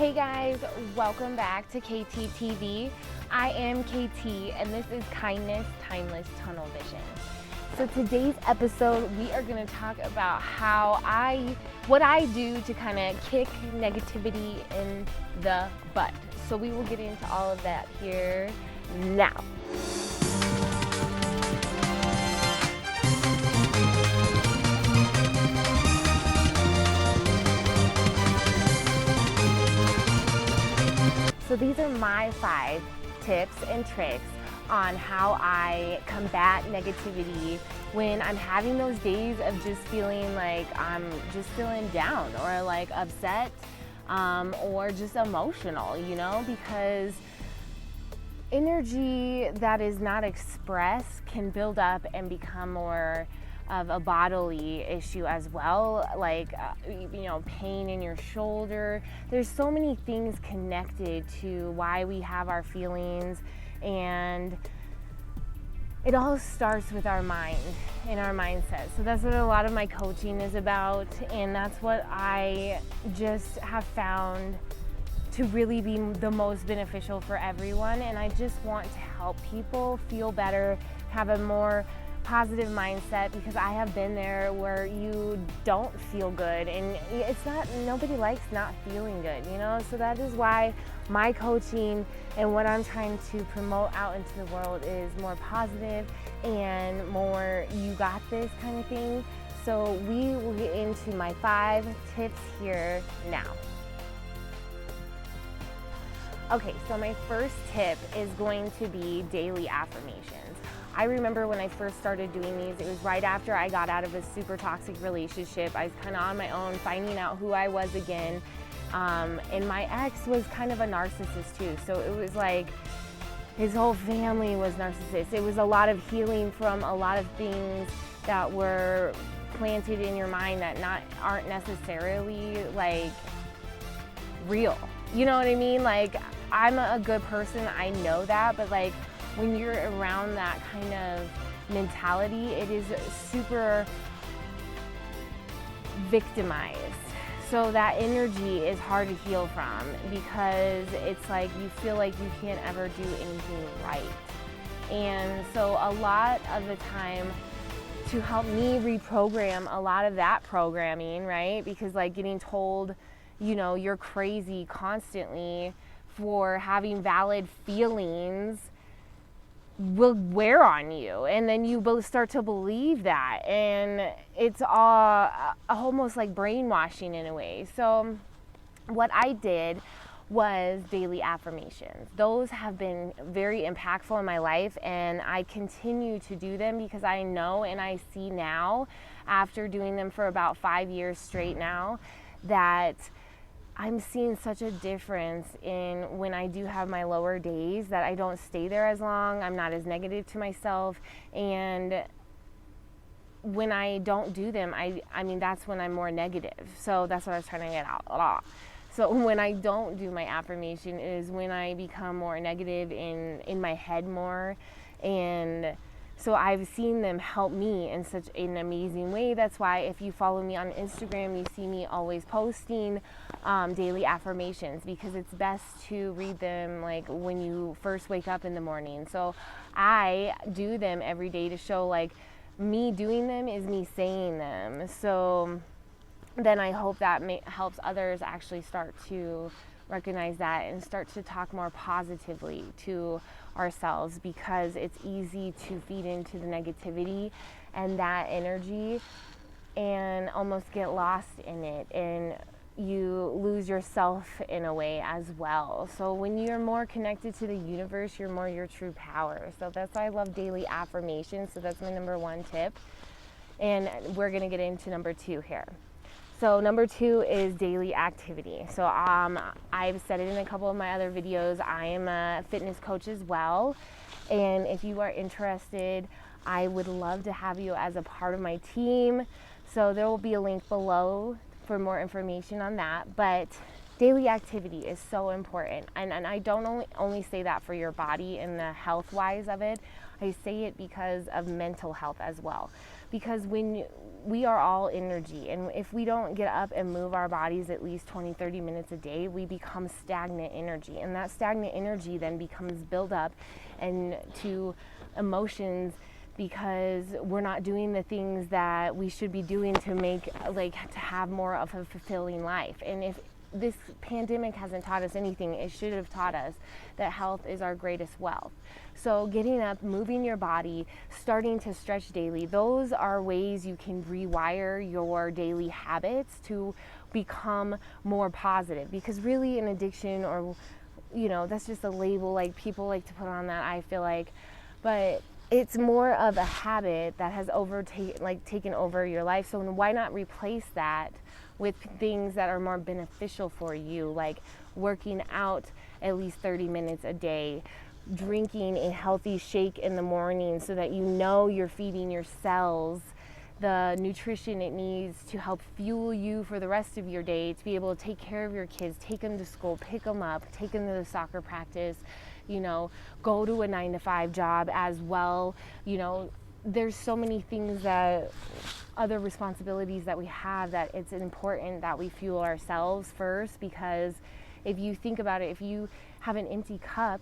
Hey guys, welcome back to KTTV. I am KT and this is Kindness Timeless Tunnel Vision. So today's episode we are going to talk about what I do to kind of kick negativity in the butt. So we will get into all of that here now. So these are my 5 tips and tricks on how I combat negativity when I'm having those days of just feeling like I'm just feeling down or like upset or just emotional, because energy that is not expressed can build up and become more of a bodily issue as well, like pain in your shoulder. There's so many things connected to why we have our feelings, and it all starts with our mind and our mindset. So that's what a lot of my coaching is about, and that's what I just have found to really be the most beneficial for everyone. And I just want to help people feel better, have a more positive mindset, because I have been there where you don't feel good, and nobody likes not feeling good, so that is why my coaching and what I'm trying to promote out into the world is more positive and more you got this kind of thing. So we will get into my 5 tips here now. Okay, so my first tip is going to be daily affirmations. I remember when I first started doing these, it was right after I got out of a super toxic relationship. I was kind of on my own, finding out who I was again. And my ex was kind of a narcissist too. So it was like his whole family was narcissists. It was a lot of healing from a lot of things that were planted in your mind that aren't necessarily like real. You know what I mean? Like, I'm a good person, I know that, but like when you're around that kind of mentality, it is super victimized. So that energy is hard to heal from, because it's like you feel like you can't ever do anything right. And so a lot of the time, to help me reprogram a lot of that programming, right? Because like getting told, you're crazy constantly for having valid feelings will wear on you, and then you both start to believe that, and it's all almost like brainwashing in a way. So what I did was daily affirmations. Those have been very impactful in my life, and I continue to do them because I know and I see now, after doing them for about 5 years straight now, that I'm seeing such a difference in when I do have my lower days, that I don't stay there as long, I'm not as negative to myself, and when I don't do them, I mean that's when I'm more negative. So that's what I was trying to get out a lot. So when I don't do my affirmation is when I become more negative in my head more, and so I've seen them help me in such an amazing way. That's why if you follow me on Instagram, you see me always posting daily affirmations, because it's best to read them like when you first wake up in the morning. So I do them every day to show like me doing them is me saying them. So then I hope that helps others actually start to recognize that and start to talk more positively to ourselves, because it's easy to feed into the negativity and that energy and almost get lost in it, and you lose yourself in a way as well. So when you're more connected to the universe, you're more your true power. So that's why I love daily affirmations. So that's my number 1 tip, and we're gonna get into number 2 here. So number 2 is daily activity. So I've said it in a couple of my other videos. I am a fitness coach as well. And if you are interested, I would love to have you as a part of my team. So there will be a link below for more information on that. But daily activity is so important. And I don't only say that for your body and the health wise of it. I say it because of mental health as well. Because when we are all energy, and if we don't get up and move our bodies at least 20-30 minutes a day, we become stagnant energy, and that stagnant energy then becomes built up and to emotions, because we're not doing the things that we should be doing to make, to have more of a fulfilling life. And if this pandemic hasn't taught us anything, it should have taught us that health is our greatest wealth. So getting up, moving your body, starting to stretch daily, those are ways you can rewire your daily habits to become more positive. Because really an addiction, or that's just a label like people like to put on that, I feel like, but it's more of a habit that has taken over your life. So why not replace that with things that are more beneficial for you, like working out at least 30 minutes a day, drinking a healthy shake in the morning so that you're feeding your cells the nutrition it needs to help fuel you for the rest of your day, to be able to take care of your kids, take them to school, pick them up, take them to the soccer practice, go to a 9-to-5 job as well. There's so many things, that other responsibilities that we have, that it's important that we fuel ourselves first. Because if you think about it, if you have an empty cup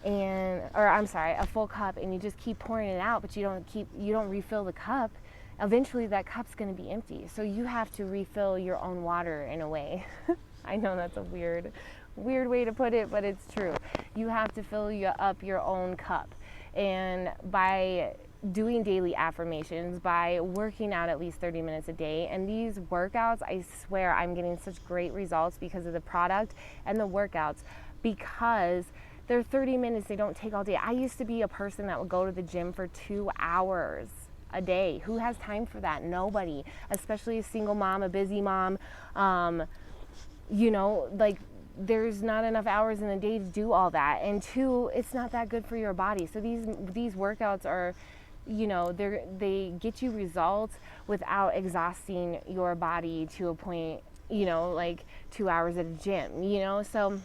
a full cup, and you just keep pouring it out, but you don't refill the cup, eventually that cup's going to be empty. So you have to refill your own water in a way. I know that's a weird way to put it, but it's true. You have to fill up your own cup. And by doing daily affirmations, by working out at least 30 minutes a day, and these workouts, I swear I'm getting such great results because of the product and the workouts, because they're 30 minutes, they don't take all day. I used to be a person that would go to the gym for 2 hours a day. Who has time for that? Nobody, especially a single mom, a busy mom. There's not enough hours in the day to do all that. And two, it's not that good for your body. So these workouts are, they get you results without exhausting your body to a point, 2 hours at a gym, so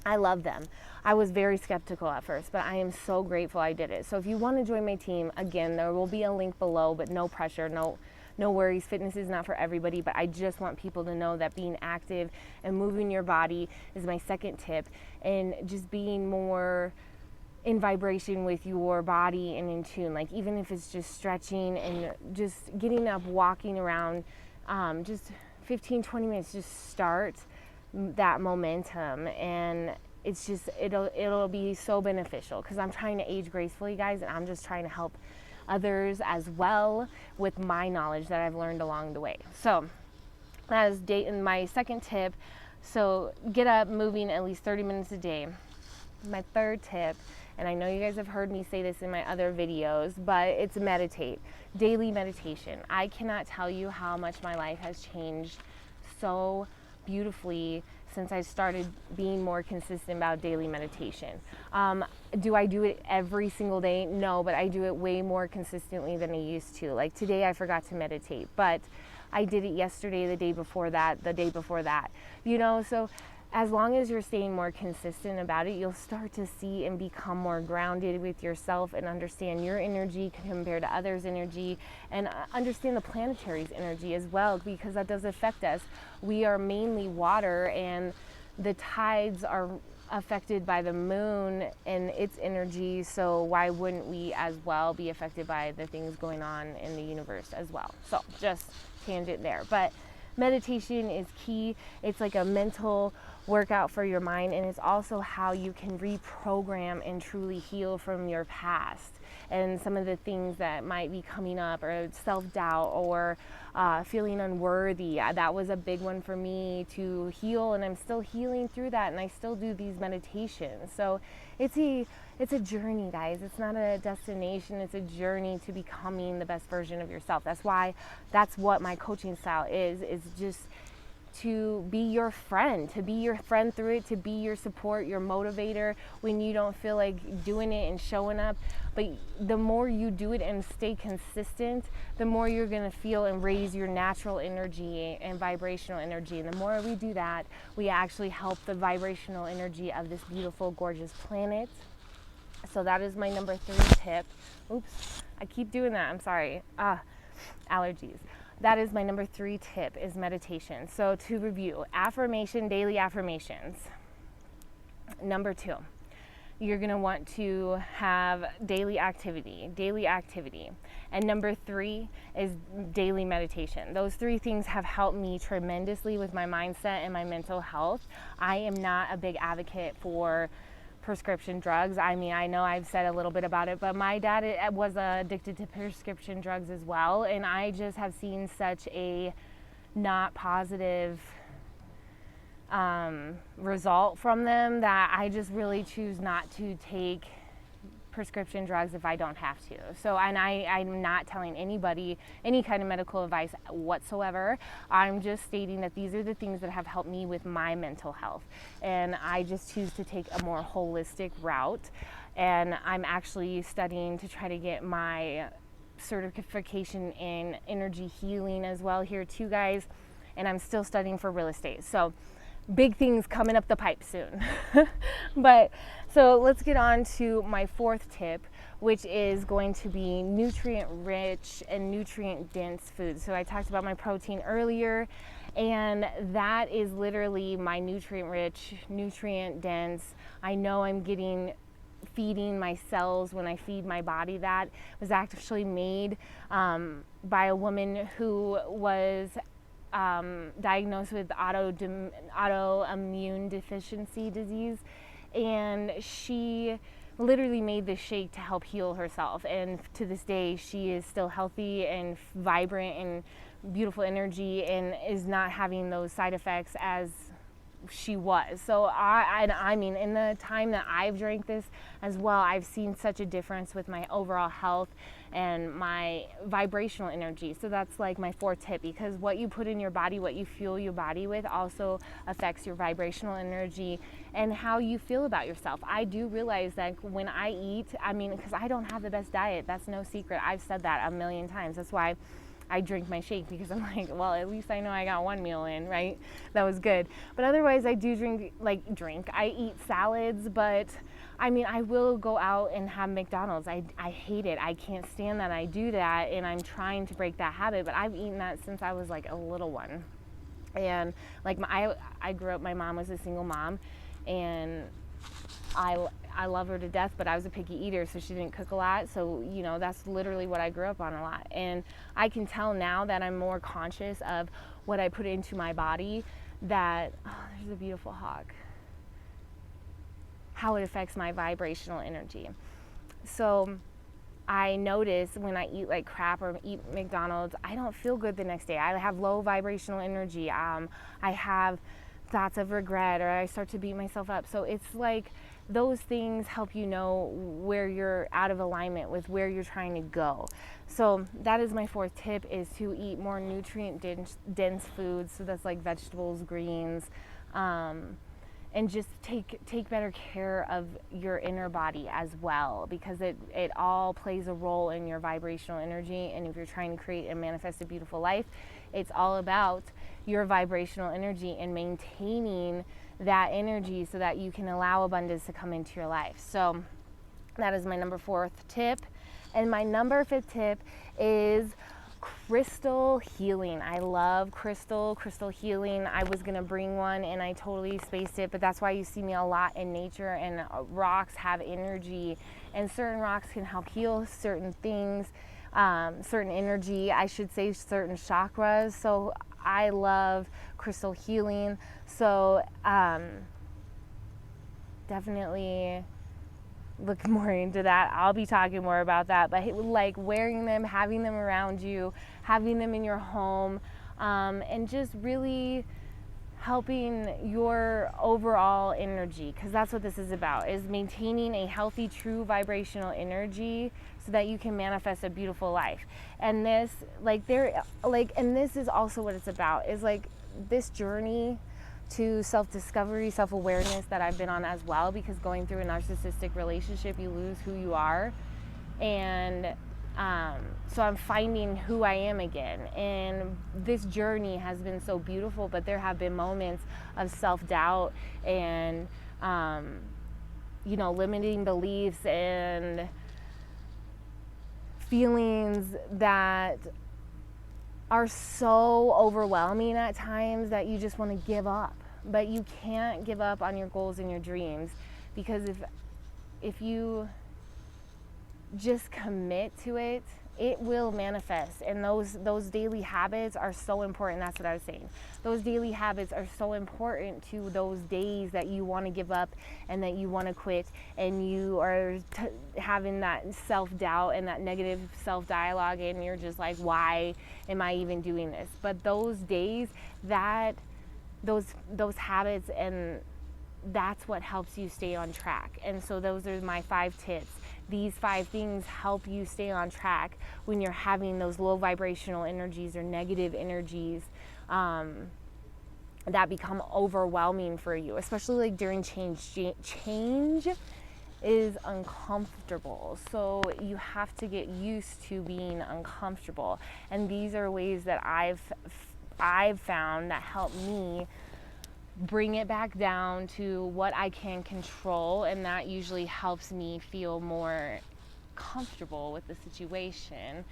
I love them. I was very skeptical at first, but I am so grateful I did it. So if you want to join my team, again, there will be a link below, but no pressure, no worries. Fitness is not for everybody, but I just want people to know that being active and moving your body is my second tip, and just being more in vibration with your body and in tune. Even if it's just stretching and just getting up, walking around, just 15-20 minutes, just start that momentum, and it's just it'll be so beneficial, because I'm trying to age gracefully, guys, and I'm just trying to help others as well with my knowledge that I've learned along the way. So that is my second tip. So get up, moving at least 30 minutes a day. My third tip, and I know you guys have heard me say this in my other videos, but it's meditate. Daily meditation. I cannot tell you how much my life has changed so beautifully since I started being more consistent about daily meditation. Do I do it every single day? No, but I do it way more consistently than I used to. Like today I forgot to meditate, but I did it yesterday, the day before that, the day before that. So as long as you're staying more consistent about it, you'll start to see and become more grounded with yourself and understand your energy compared to others' energy, and understand the planetary's energy as well, because that does affect us. We are mainly water, and the tides are affected by the moon and its energy, so why wouldn't we as well be affected by the things going on in the universe as well? So just tangent there. But meditation is key. It's like a mental workout for your mind, and it's also how you can reprogram and truly heal from your past and some of the things that might be coming up, or self-doubt, or feeling unworthy. That was a big one for me to heal, and I'm still healing through that, and I still do these meditations. So it's a journey, guys. It's not a destination. It's a journey to becoming the best version of yourself. That's what my coaching style is just to be your friend, through it, to be your support, your motivator when you don't feel like doing it and showing up. But the more you do it and stay consistent, the more you're going to feel and raise your natural energy and vibrational energy. And the more we do that, we actually help the vibrational energy of this beautiful, gorgeous planet. So that is my number 3 tip. Oops, I keep doing that. I'm sorry. Allergies. that is my number 3 tip, is meditation. So to review, daily affirmations. Number 2, you're going to want to have daily activity. And number 3 is daily meditation. Those 3 things have helped me tremendously with my mindset and my mental health. I am not a big advocate for prescription drugs. I mean, I know I've said a little bit about it, but my dad was addicted to prescription drugs as well, and I just have seen such a not positive result from them that I just really choose not to take prescription drugs if I don't have to. So, and I'm not telling anybody any kind of medical advice whatsoever. I'm just stating that these are the things that have helped me with my mental health. And I just choose to take a more holistic route. And I'm actually studying to try to get my certification in energy healing as well here too, guys. And I'm still studying for real estate. So big things coming up the pipe soon. But so let's get on to my 4th tip, which is going to be nutrient rich and nutrient dense foods. So I talked about my protein earlier, and that is literally my nutrient rich, nutrient dense. I know I'm feeding my cells when I feed my body. That was actually made by a woman who was diagnosed with autoimmune deficiency disease, and she literally made this shake to help heal herself, and to this day she is still healthy and vibrant and beautiful energy and is not having those side effects as she was. So I mean, in the time that I've drank this as well, I've seen such a difference with my overall health and my vibrational energy. So that's like my 4th tip, because what you put in your body, what you fuel your body with, also affects your vibrational energy and how you feel about yourself. I do realize that when I eat, I mean, because I don't have the best diet, that's no secret. I've said that a million times. That's why I drink my shake, because I'm like, well, at least I know I got one meal in, right? That was good. But otherwise, I do I eat salads, but I mean, I will go out and have McDonald's. I hate it. I can't stand that I do that, and I'm trying to break that habit, but I've eaten that since I was like a little one. And like I grew up, my mom was a single mom, and I love her to death, but I was a picky eater, so she didn't cook a lot. So, you know, that's literally what I grew up on a lot. And I can tell now that I'm more conscious of what I put into my body, that, oh, there's a beautiful hawk, how it affects my vibrational energy. So I notice when I eat like crap or eat McDonald's, I don't feel good the next day. I have low vibrational energy. I have thoughts of regret, or I start to beat myself up. So it's like those things help you know where you're out of alignment with where you're trying to go. So that is my 4th tip, is to eat more nutrient dense foods. So that's like vegetables, greens, and just take better care of your inner body as well, because it all plays a role in your vibrational energy. And if you're trying to create and manifest a beautiful life, it's all about your vibrational energy and maintaining that energy so that you can allow abundance to come into your life. So that is my number 4th tip. And my number 5th tip is crystal healing. I love crystal healing. I was gonna bring one and I totally spaced it, but that's why you see me a lot in nature, and rocks have energy, and certain rocks can help heal certain things, certain energy, I should say, certain chakras. So I love crystal healing. So definitely look more into that. I'll be talking more about that, but like wearing them, having them around you, having them in your home, and just really helping your overall energy, because that's what this is about, is maintaining a healthy, true vibrational energy so that you can manifest a beautiful life. And this, and this is also what it's about, is like this journey to self-discovery, self-awareness that I've been on as well, because going through a narcissistic relationship, you lose who you are. And so I'm finding who I am again. And this journey has been so beautiful, but there have been moments of self-doubt and, limiting beliefs and feelings that are so overwhelming at times that you just want to give up. But you can't give up on your goals and your dreams, because if you just commit to it, it will manifest. And those daily habits are so important. That's what I was saying. Those daily habits are so important to those days that you want to give up and that you want to quit, and you are having that self-doubt and that negative self-dialogue, and you're just like, why am I even doing this? But those days, those habits, and that's what helps you stay on track. And so those are my 5 tips. These 5 things help you stay on track when you're having those low vibrational energies or negative energies that become overwhelming for you, especially like during change. Change is uncomfortable, so you have to get used to being uncomfortable. And these are ways that I've found that help me bring it back down to what I can control, and that usually helps me feel more comfortable with the situation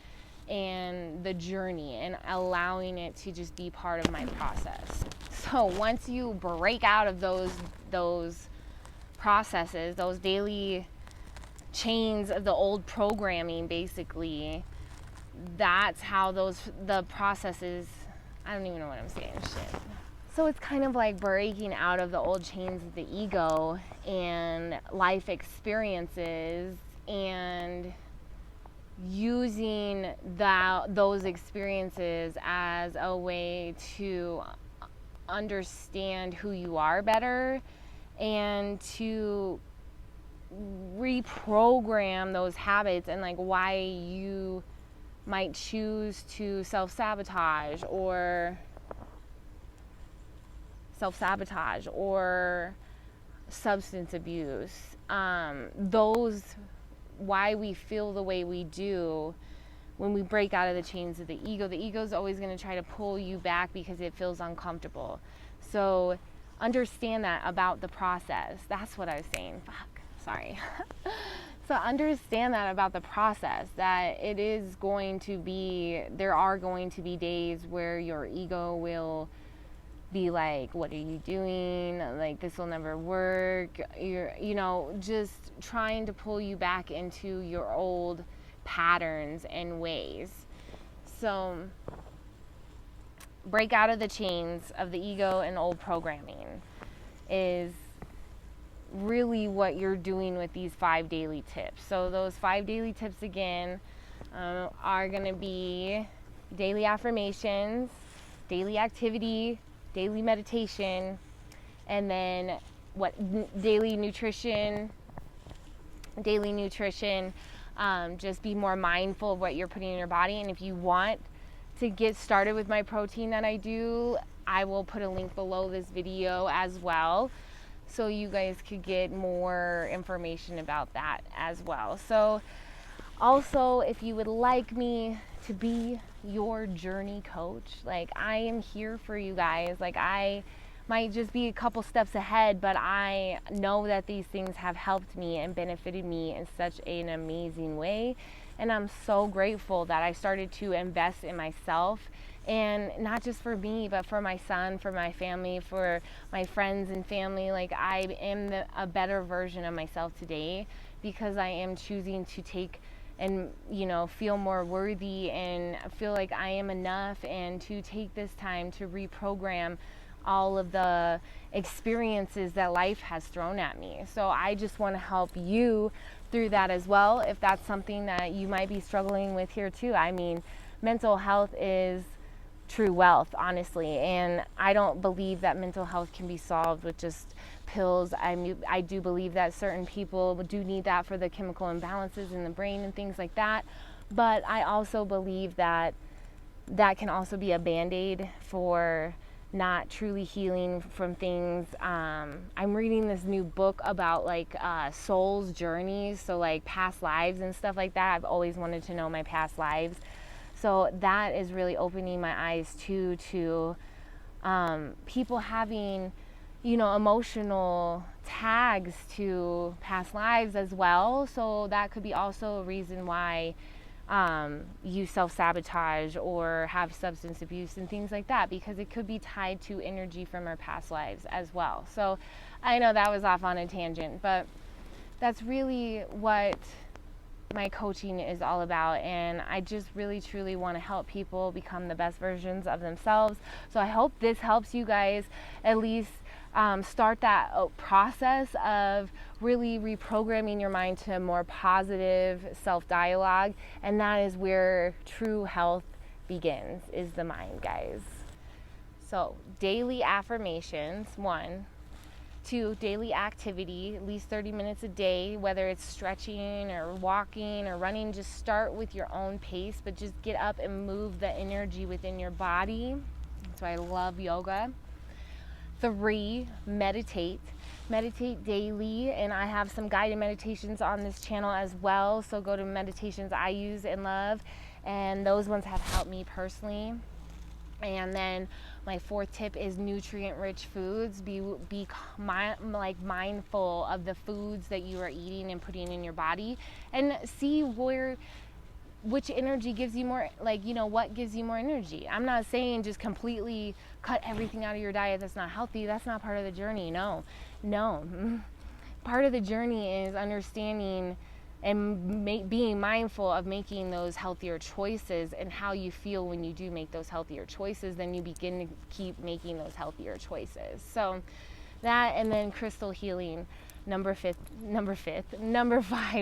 and the journey, and allowing it to just be part of my process. So once you break out of those processes, those daily chains of the old programming, basically, that's how the processes, I don't even know what I'm saying, shit. So it's kind of like breaking out of the old chains of the ego and life experiences, and using those experiences as a way to understand who you are better, and to reprogram those habits, and like why you might choose to self-sabotage or substance abuse. Those, why we feel the way we do when we break out of the chains of the ego. The ego is always going to try to pull you back because it feels uncomfortable. So understand that about the process. That's what I was saying. Fuck, sorry. So understand that about the process, that it is going to be, there are going to be days where your ego will be like, what are you doing? Like, this will never work. You're, just trying to pull you back into your old patterns and ways. So break out of the chains of the ego and old programming is really what you're doing with these 5 daily tips. So those 5 daily tips again are going to be daily affirmations, daily activity, daily meditation, and then daily nutrition. Just be more mindful of what you're putting in your body. And if you want to get started with my protein that I do, I will put a link below this video as well, so you guys could get more information about that as well. So also, if you would like me to be your journey coach, like, I am here for you guys. Like, I might just be a couple steps ahead, but I know that these things have helped me and benefited me in such an amazing way. And I'm so grateful that I started to invest in myself, and not just for me, but for my son, for my family, for my friends and family. Like, I am a better version of myself today because I am choosing to take and, feel more worthy and feel like I am enough, and to take this time to reprogram all of the experiences that life has thrown at me. So I just want to help you through that as well, if that's something that you might be struggling with here too. I mean, mental health is true wealth, honestly, and I don't believe that mental health can be solved with just pills. I do believe that certain people do need that for the chemical imbalances in the brain and things like that, but I also believe that that can also be a band-aid for not truly healing from things. I'm reading this new book about soul's journeys, so like past lives and stuff like that. I've always wanted to know my past lives, so that is really opening my eyes to people having emotional tags to past lives as well. So that could be also a reason why you self-sabotage or have substance abuse and things like that, because it could be tied to energy from our past lives as well. So I know that was off on a tangent, but that's really what my coaching is all about, and I just really truly want to help people become the best versions of themselves. So I hope this helps you guys at least start that process of really reprogramming your mind to a more positive self-dialogue, and that is where true health begins, is the mind, guys. So daily affirmations, 1. 2, daily activity, at least 30 minutes a day, whether it's stretching or walking or running. Just start with your own pace, but just get up and move the energy within your body. That's why I love yoga. 3, meditate. Meditate daily, and I have some guided meditations on this channel as well, so go to meditations I use and love, and those ones have helped me personally. And then my 4th tip is nutrient-rich foods. Be mindful of the foods that you are eating and putting in your body, and see which energy gives you more, what gives you more energy. I'm not saying just completely cut everything out of your diet that's not healthy. That's not part of the journey. No. Part of the journey is understanding and being mindful of making those healthier choices, and how you feel when you do make those healthier choices, then you begin to keep making those healthier choices. So that, and then crystal healing, number 5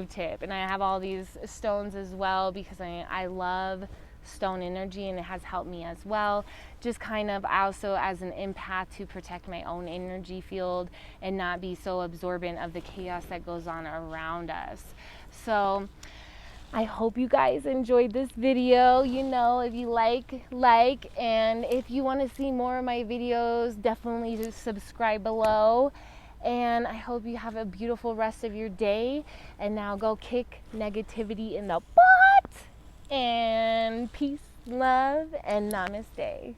tip. And I have all these stones as well, because I love stone energy, and it has helped me as well, just kind of also as an empath, to protect my own energy field and not be so absorbent of the chaos that goes on around us. So I hope you guys enjoyed this video. If you like, and if you want to see more of my videos, definitely just subscribe below. And I hope you have a beautiful rest of your day. And now go kick negativity in the butt. And peace, love, and namaste.